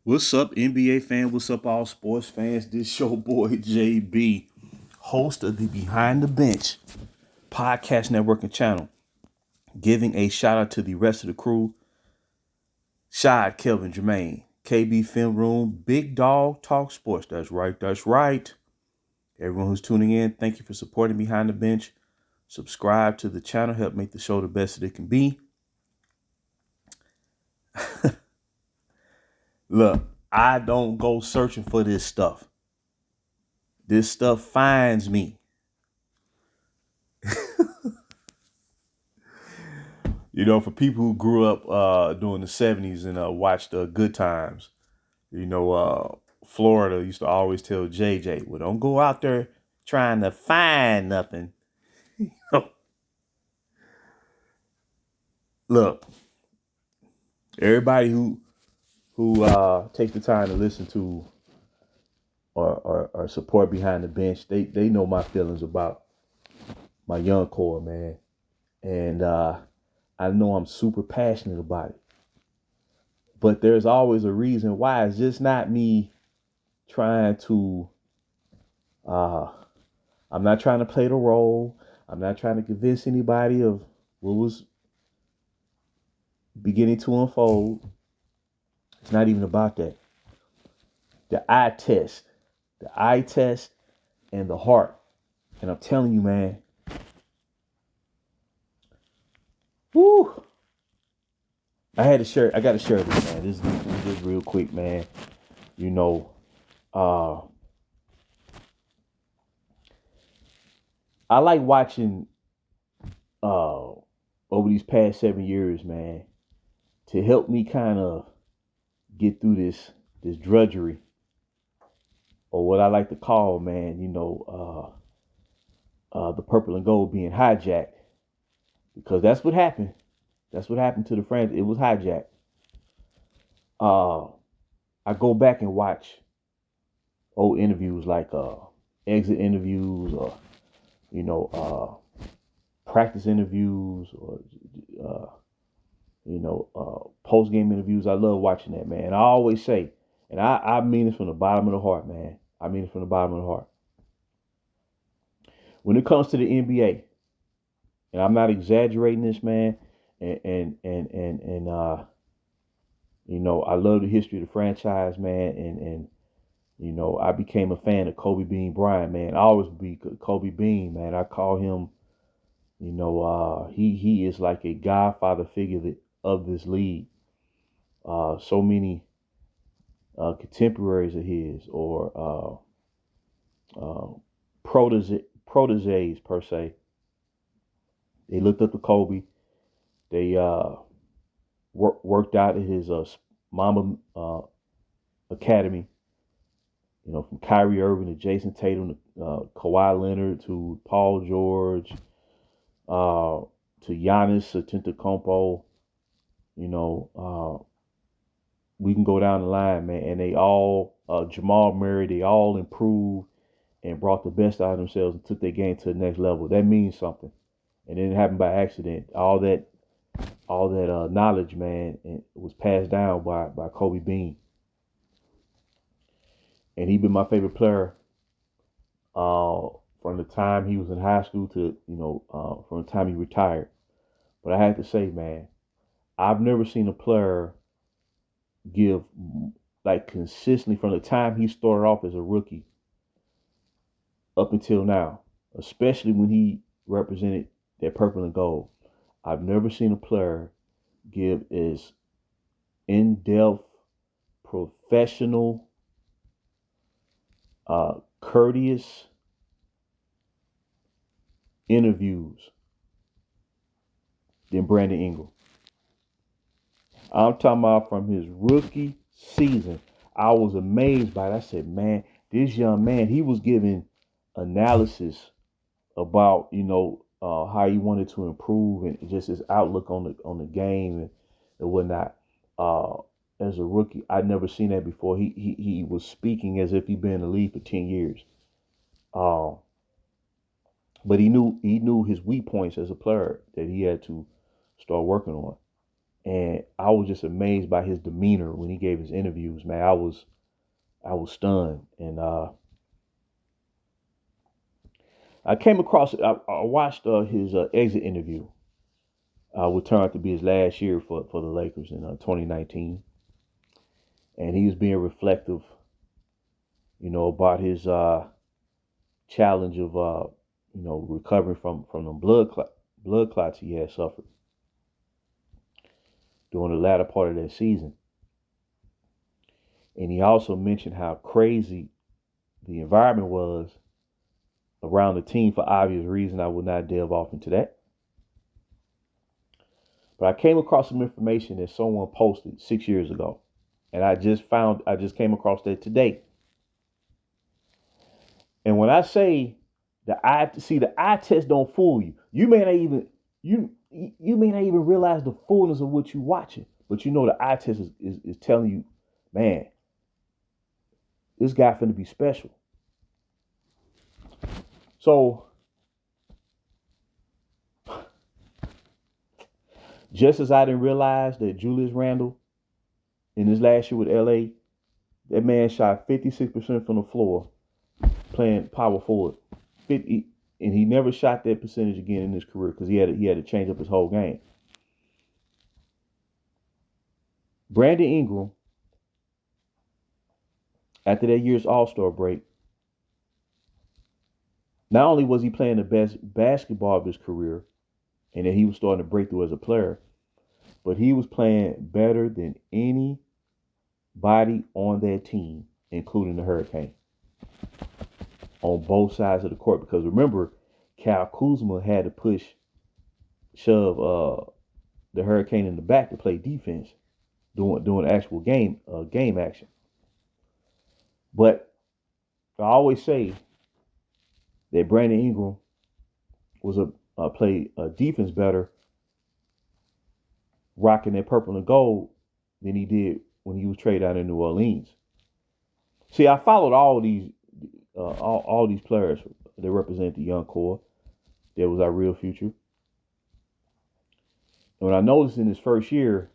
What's up, NBA fan? What's up, all sports fans? This your boy JB, host of the Behind the Bench podcast network and channel, giving a shout out to the rest of the crew: Shad, Kelvin, Jermaine, KB Film Room, Big Dog Talk Sports. That's right. That's right. Everyone who's tuning in, thank you for supporting Behind the Bench. Subscribe to the channel, help make the show the best that it can be. Look, I don't go searching for this stuff. This stuff finds me. For people who grew up during the 70s and watched Good Times, Florida used to always tell JJ, well, don't go out there trying to find nothing. Look, everybody who takes the time to listen to or support Behind the Bench, they know my feelings about my young core, man. And I know I'm super passionate about it. But there's always a reason why. It's just not me trying to I'm not trying to play the role. I'm not trying to convince anybody of what was beginning to unfold. It's not even about that. The eye test, and the heart. And I'm telling you, man, whoo! I got to share this, man. This is just real quick, man. You know, uh, I like watching over these past 7 years, man, to help me kind of get through this drudgery, or what I like to call, man, the purple and gold being hijacked, because that's what happened. That's what happened to the franchise. It was hijacked. Uh, I go back and watch old interviews like exit interviews, or you know practice interviews, or uh, post game interviews. I love watching that, man. I always say, and I mean this from the bottom of the heart, man. I mean it from the bottom of the heart. When it comes to the NBA, and I'm not exaggerating this, man, and I love the history of the franchise, man, and I became a fan of Kobe Bean Bryant, man. I always be Kobe Bean, man. I call him, he is like a godfather figure of this league. So many contemporaries of his, or proteges per se, they looked up to Kobe. They worked out at his Mamba Academy. From Kyrie Irving to Jason Tatum to Kawhi Leonard to Paul George, to Giannis Antetokounmpo. We can go down the line, man, and they all Jamal Murray. They all improved and brought the best out of themselves and took their game to the next level. That means something, and it didn't happen by accident. All that knowledge, man, and was passed down by Kobe Bean, and he been my favorite player from the time he was in high school to from the time he retired. But I have to say, man, I've never seen a player give like consistently from the time he started off as a rookie up until now, especially when he represented that purple and gold. I've never seen a player give as in-depth, professional, courteous interviews than Brandon Ingram. I'm talking about from his rookie season. I was amazed by it. I said, man, this young man, he was giving analysis about, how he wanted to improve and just his outlook on the game and whatnot. Uh, as a rookie, I'd never seen that before. He was speaking as if he'd been in the league for 10 years. Uh, but he knew his weak points as a player that he had to start working on. And I was just amazed by his demeanor when he gave his interviews, man. I was stunned. And I came across, I watched his exit interview, would turn out to be his last year for the Lakers in 2019. And he was being reflective, about his challenge of, recovering from the blood clots he had suffered during the latter part of that season. And he also mentioned how crazy the environment was around the team for obvious reason. I will not delve off into that. But I came across some information that someone posted 6 years ago. And I just came across that today. And when I say the eye test don't fool you. You may not even realize the fullness of what you're watching. But the eye test is telling you, man, this guy finna be special. So just as I didn't realize that Julius Randle in his last year with LA, that man shot 56% from the floor playing power forward. 50, and he never shot that percentage again in his career because he had to change up his whole game. Brandon Ingram, after that year's All-Star break, not only was he playing the best basketball of his career, and then he was starting to break through as a player, but he was playing better than anybody on that team, including the Hurricane, on both sides of the court. Because remember, Kyle Kuzma had to shove the Hurricane in the back to play defense, doing actual game action. But I always say that Brandon Ingram was played defense better rocking that purple and gold than he did when he was traded out in New Orleans. See, I followed all these players that represent the young core. That was our real future. And when I noticed in his first year,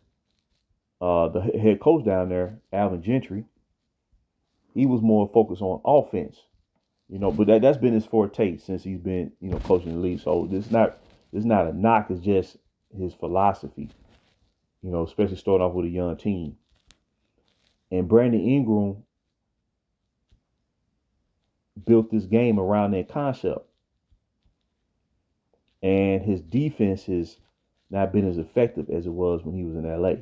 the head coach down there, Alvin Gentry, he was more focused on offense. But that's been his forte since he's been, coaching the league. So this is not a knock. It's just his philosophy. Especially starting off with a young team. And Brandon Ingram built this game around that concept. And his defense has not been as effective as it was when he was in LA.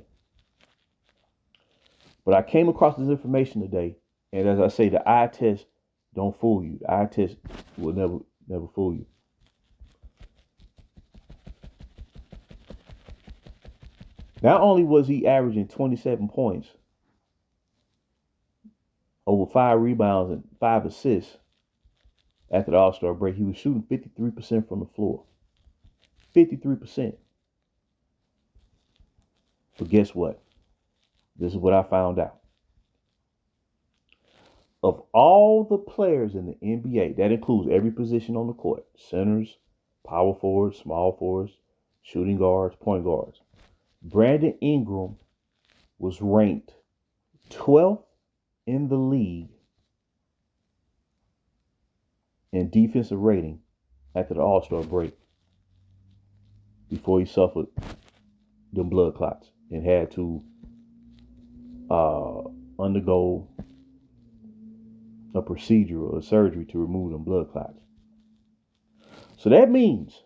But I came across this information today, and as I say, the eye test don't fool you. The eye test will never fool you. Not only was he averaging 27 points, over 5 rebounds and 5 assists after the All-Star break, he was shooting 53% from the floor. 53%. But guess what? This is what I found out. Of all the players in the NBA, that includes every position on the court, centers, power forwards, small forwards, shooting guards, point guards, Brandon Ingram was ranked 12th in the league in defensive rating after the All-Star break before he suffered them blood clots and had to undergo a procedure or a surgery to remove them blood clots. So that means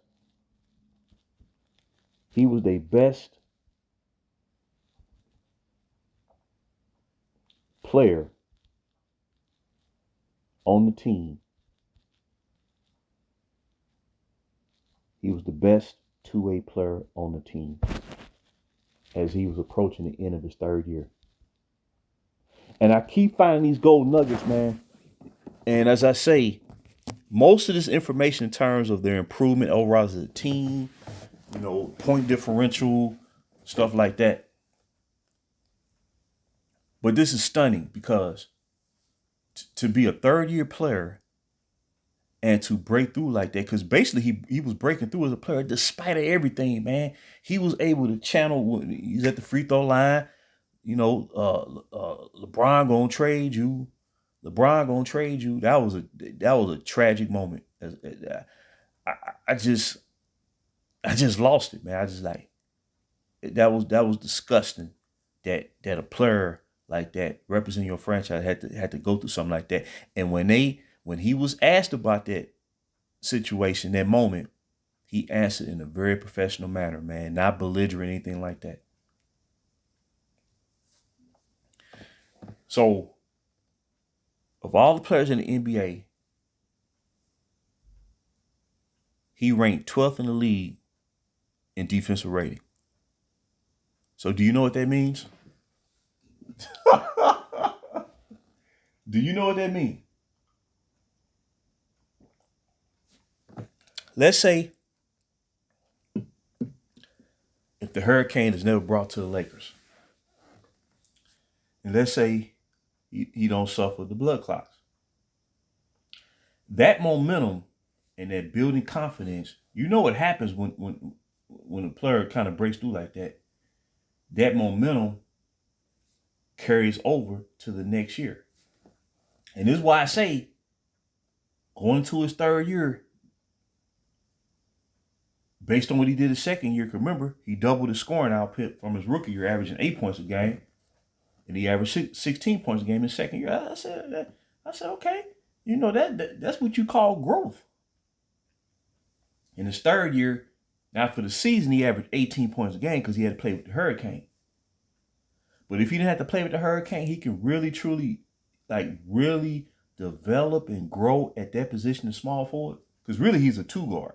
he was the best player on the team. He was the best two-way player on the team as he was approaching the end of his third year. And I keep finding these gold nuggets, man. And as I say, most of this information in terms of their improvement overall as a team, point differential, stuff like that. But this is stunning because to be a third-year player And to break through like that, because basically he was breaking through as a player despite of everything, man. He was able to channel. He's at the free throw line. LeBron gonna trade you. LeBron gonna trade you. That was a tragic moment. I just lost it, man. I just like that was disgusting that a player like that representing your franchise had to go through something like that. And when he was asked about that situation, that moment, he answered in a very professional manner, man, not belligerent, anything like that. So, of all the players in the NBA, he ranked 12th in the league in defensive rating. So, do you know what that means? Do you know what that means? Let's say if the Hurricane is never brought to the Lakers, and let's say he don't suffer the blood clots, that momentum and that building confidence, you know what happens when a player kind of breaks through like that. That momentum carries over to the next year. And this is why I say, going into his third year, based on what he did his second year, remember, he doubled his scoring output from his rookie year, averaging 8 points a game, and he averaged 16 points a game in his second year. I said, okay, that's what you call growth. In his third year, now for the season, he averaged 18 points a game because he had to play with the Hurricane. But if he didn't have to play with the Hurricane, he can really, truly, really develop and grow at that position of small forward. Because really, he's a two guard.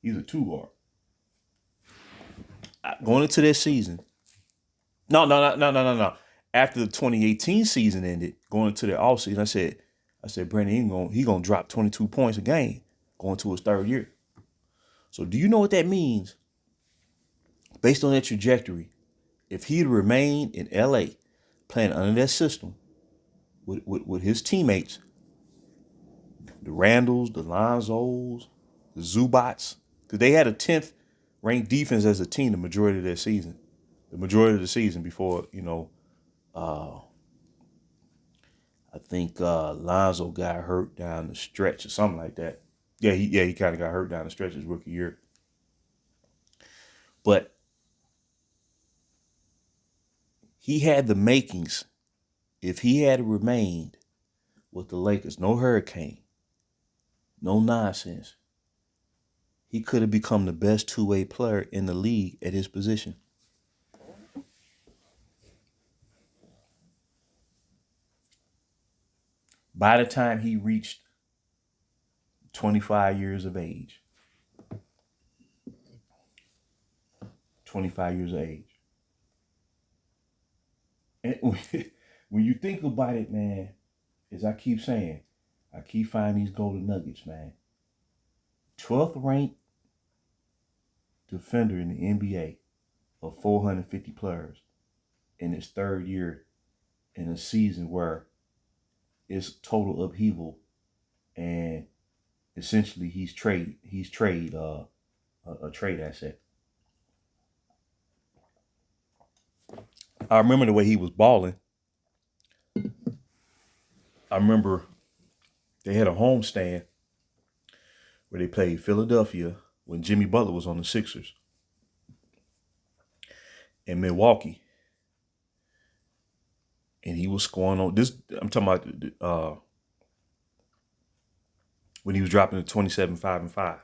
He's a two guard. Going into this season, no. After the 2018 season ended, going into the offseason, I said, Brandon, he gonna drop 22 points a game going to his third year. So do you know what that means? Based on that trajectory, if he'd remained in LA playing under that system with his teammates, the Randalls, the Lonzos, the Zubats, because they had a 10th ranked defense as a team the majority of their season. The majority of the season before, I think Lonzo got hurt down the stretch or something like that. He kind of got hurt down the stretch his rookie year. But he had the makings. If he had remained with the Lakers, no Hurricane, no nonsense, he could have become the best two-way player in the league at his position. By the time he reached 25 years of age, 25 years of age. And when you think about it, man, as I keep saying, I keep finding these golden nuggets, man. 12th ranked defender in the NBA of 450 players in his third year in a season where it's total upheaval and essentially he's a trade asset. I remember the way he was balling. I remember they had a homestand where they played Philadelphia when Jimmy Butler was on the Sixers and Milwaukee. And he was scoring on this. I'm talking about when he was dropping the 27, 5, and 5.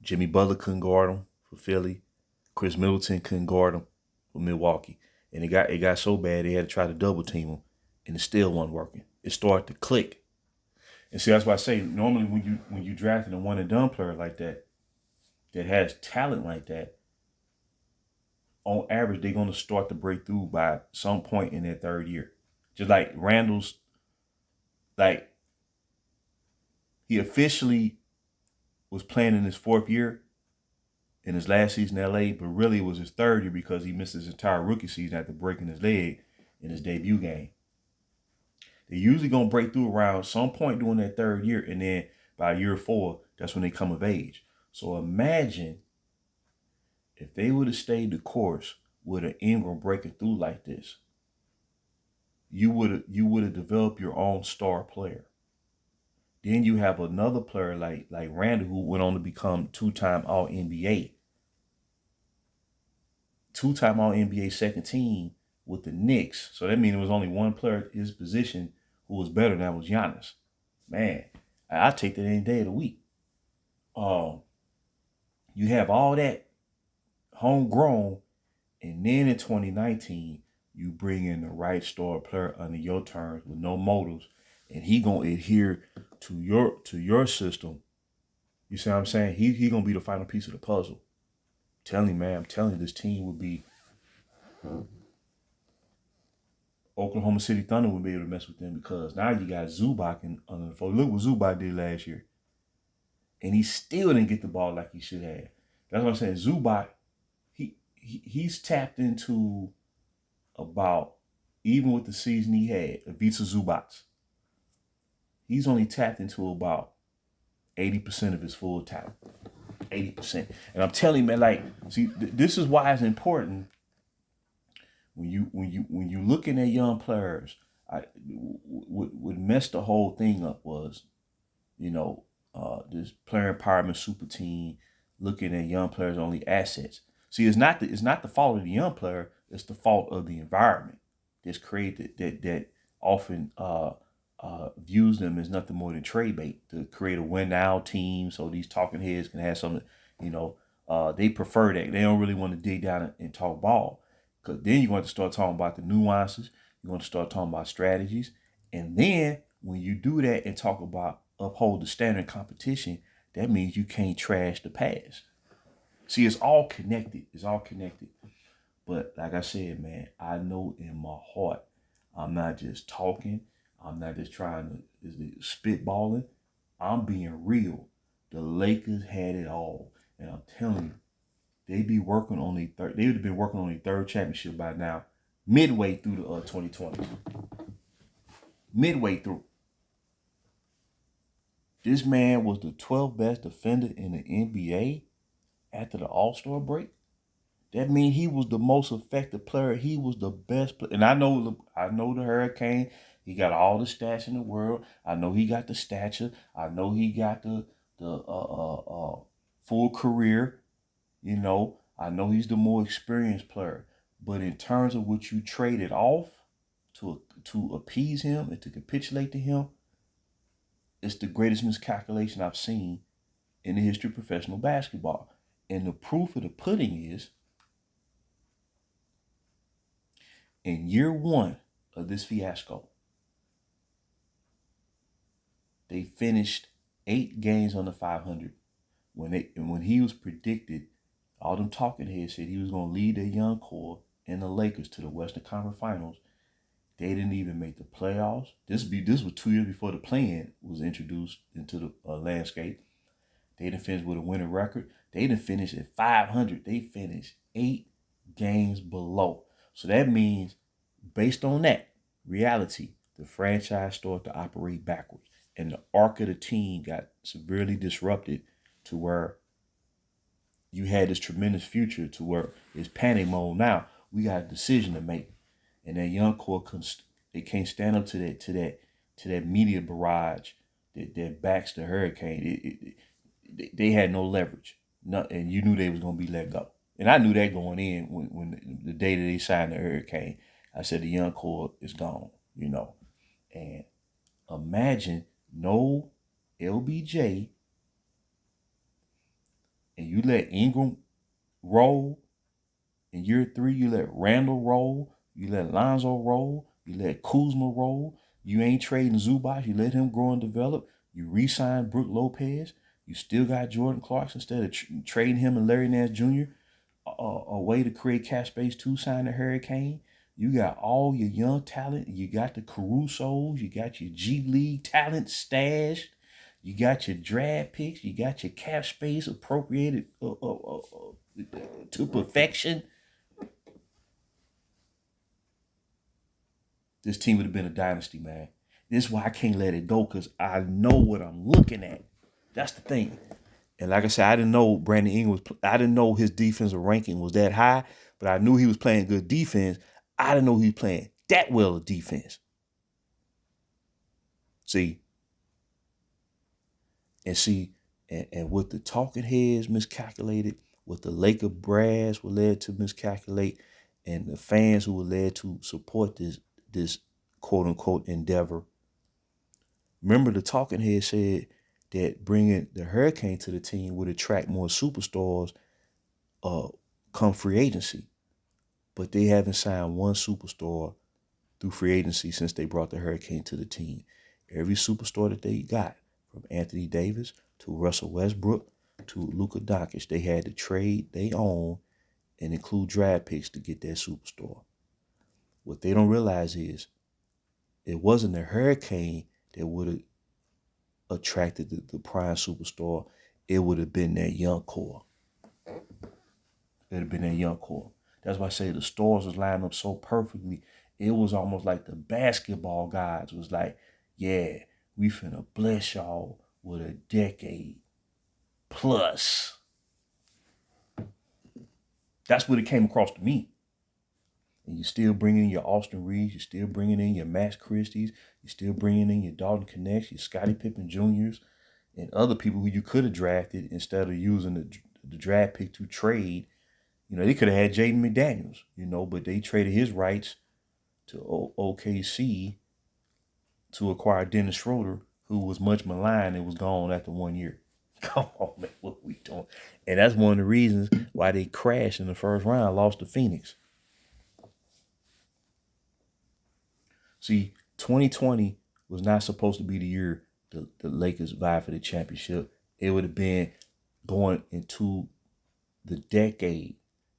Jimmy Butler couldn't guard him for Philly. Chris Middleton couldn't guard him for Milwaukee. And it got so bad they had to try to double team him, and it still wasn't working. It started to click. And see, that's why I say normally when you drafted a one and done player like that has talent like that, on average they're gonna start to break through by some point in their third year. Just like Randall's, like he officially was playing in his fourth year in his last season in LA, but really it was his third year because he missed his entire rookie season after breaking his leg in his debut game. They're usually gonna break through around some point during that third year, and then by year 4, that's when they come of age. So imagine if they would have stayed the course with an Ingram breaking through like this, you would have developed your own star player. Then you have another player like Randall, who went on to become two-time All NBA, two-time All NBA second team with the Knicks. So that means there was only one player at his position who was better, and that was Giannis. Man, I take that any day of the week. Um, you have all that homegrown, and then in 2019, you bring in the right star player under your terms with no motives, and he gonna adhere to your system. You see what I'm saying? He gonna be the final piece of the puzzle. Telling you, man, I'm telling you, this team would be Oklahoma City Thunder would be able to mess with them, because now you got Zubac under the fold. Look what Zubac did last year, and he still didn't get the ball like he should have. That's what I'm saying. Zubac, he's tapped into about, even with the season he had, Ivica Zubac, he's only tapped into about 80% of his full talent. 80%. And I'm telling you, man, like, see, this is why it's important when you looking at young players. What messed the whole thing up was, you know, this player empowerment super team, looking at young players only assets. See, it's not the fault of the young player. It's the fault of the environment that's created, that often views them as nothing more than trade bait to create a win now team. So these talking heads can have something, you know. They prefer that. They don't really want to dig down and talk ball, because then you're going to start talking about the nuances. You're going to start talking about strategies, and then when you do that and talk about uphold the standard competition, that means you can't trash the past. See, it's all connected. It's all connected. But like I said, man, I know in my heart, I'm not just talking. I'm not just trying to spitballing. I'm being real. The Lakers had it all, and I'm telling you, they would have been working on their third championship by now, midway through the 2020s. Midway through. This man was the 12th best defender in the NBA after the All-Star break. That means he was the most effective player. He was the best player. And I know the Hurricane. He got all the stats in the world. I know he got the stature. I know he got the full career. You know, I know he's the more experienced player. But in terms of what you traded off to appease him and to capitulate to him, it's the greatest miscalculation I've seen in the history of professional basketball. And the proof of the pudding is, in year 1 of this fiasco, they finished 8 games under 500. When he was predicted, all them talking heads said he was going to lead their young core and the Lakers to the Western Conference Finals. They didn't even make the playoffs. This was 2 years before the play-in was introduced into the landscape. They didn't finish with a winning record. They didn't finish at 500. They finished 8 games below. So that means, based on that reality, the franchise started to operate backwards, and the arc of the team got severely disrupted, to where you had this tremendous future to where it's panic mode. Now we got a decision to make, and that young core they can't stand up to that media barrage that backs the Hurricane. They had no leverage, and you knew they was gonna be let go. And I knew that going in when the day that they signed the Hurricane. I said the young core is gone, you know. And imagine no LBJ, and you let Ingram roll. In year 3, you let Randall roll. You let Lonzo roll. You let Kuzma roll. You ain't trading Zubac. You let him grow and develop. You re-signed Brook Lopez. You still got Jordan Clarkson instead of trading him and Larry Nance Jr. A way to create cap space to sign the Hurricane. You got all your young talent. You got the Carusos. You got your G League talent stashed. You got your draft picks. You got your cap space appropriated to perfection. This team would have been a dynasty, man. This is why I can't let it go, because I know what I'm looking at. That's the thing. And like I said, I didn't know Brandon Ingram I didn't know his defensive ranking was that high, but I knew he was playing good defense. I didn't know he was playing that well of defense. See, and what the talking heads miscalculated, what the Laker brass were led to miscalculate, and the fans who were led to support this quote unquote endeavor. Remember, the talking head said that bringing the Hurricane to the team would attract more superstars come free agency. But they haven't signed one superstar through free agency since they brought the Hurricane to the team. Every superstar that they got, from Anthony Davis to Russell Westbrook to Luka Doncic, they had to trade they own and include draft picks to get that superstar. What they don't realize is it wasn't the Hurricane that would have attracted the prime superstar. It would have been that young core. It would have been that young core. That's why I say the stars was lining up so perfectly. It was almost like the basketball guys was like, yeah, we finna bless y'all with a decade plus. That's what it came across to me. And you're still bringing in your Austin Reeves, you're still bringing in your Max Christie's, you're still bringing in your Dalton Connects, your Scottie Pippen Juniors, and other people who you could have drafted instead of using the draft pick to trade. You know, they could have had Jaden McDaniels, but they traded his rights to OKC to acquire Dennis Schroeder, who was much maligned and was gone after 1 year. Come on, man, what we doing? And that's one of the reasons why they crashed in the first round, lost to Phoenix. See, 2020 was not supposed to be the year the Lakers vied for the championship. It would have been going into the decade,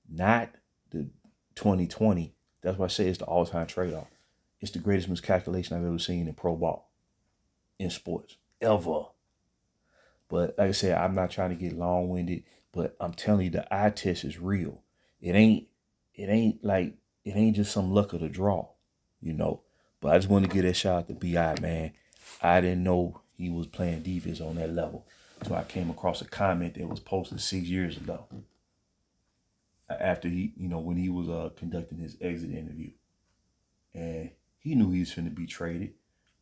not the 2020. That's why I say it's the all-time trade-off. It's the greatest miscalculation I've ever seen in pro ball, in sports, ever. But like I said, I'm not trying to get long-winded, but I'm telling you, the eye test is real. It ain't just some luck of the draw, you know. But I just want to give that shout out to B.I., man. I didn't know he was playing defense on that level. So I came across a comment that was posted 6 years ago, after when he was conducting his exit interview. And he knew he was finna be traded,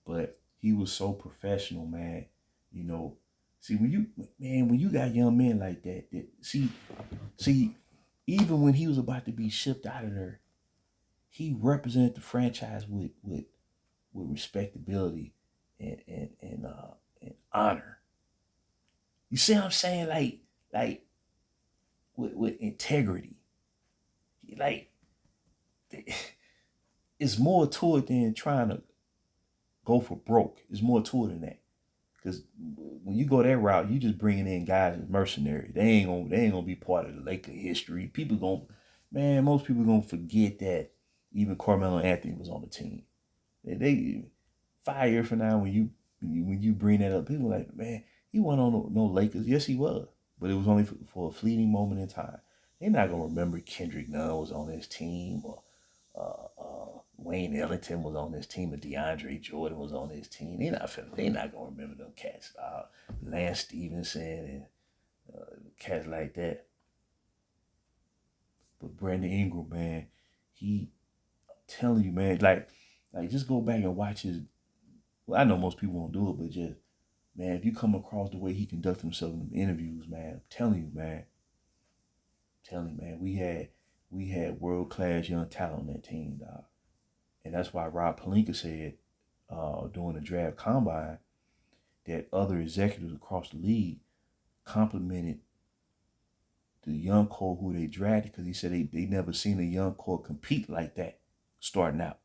but he was so professional, man. See, when you got young men like that, see, even when he was about to be shipped out of there, he represented the franchise with respectability and honor. You see what I'm saying? Like with integrity. Like, it's more to it than trying to go for broke. It's more to it than that. Because when you go that route, you just bringing in guys as mercenaries. They ain't gonna be part of the Laker history. Most people gonna forget that even Carmelo Anthony was on the team. They 5 years from now, when you bring that up, people are like, man, he wasn't on no Lakers. Yes, he was, but it was only for a fleeting moment in time. They're not gonna remember Kendrick Nunn was on his team, or Wayne Ellington was on this team, or DeAndre Jordan was on this team. They not gonna remember them cats. Lance Stevenson and cats like that. But Brandon Ingram, man, I'm telling you, man, like just go back and watch his. Well, I know most people won't do it, but just, man, if you come across the way he conducted himself in the interviews, man, I'm telling you, man, we had world class young talent on that team, dog. And that's why Rob Pelinka said during the draft combine that other executives across the league complimented the young core who they drafted, because he said they never seen a young core compete like that starting out.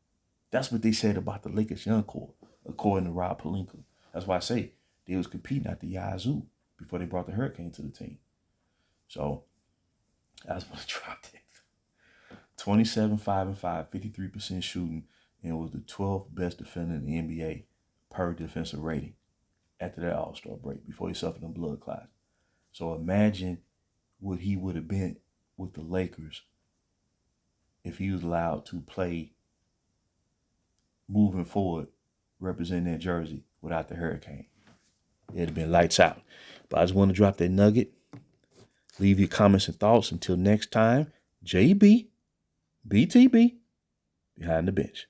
That's what they said about the Lakers young core, according to Rob Pelinka. That's why I say they was competing at the Yazoo before they brought the Hurricane to the team. So I just want to drop that. 27, 5-5, 53% shooting, and was the 12th best defender in the NBA per defensive rating after that All-Star break, before he suffered them blood clots. So imagine what he would have been with the Lakers if he was allowed to play moving forward representing that jersey without the hurricane. It'd have been lights out. But I just want to drop that nugget. Leave your comments and thoughts. Until next time, JB, BTB, behind the bench.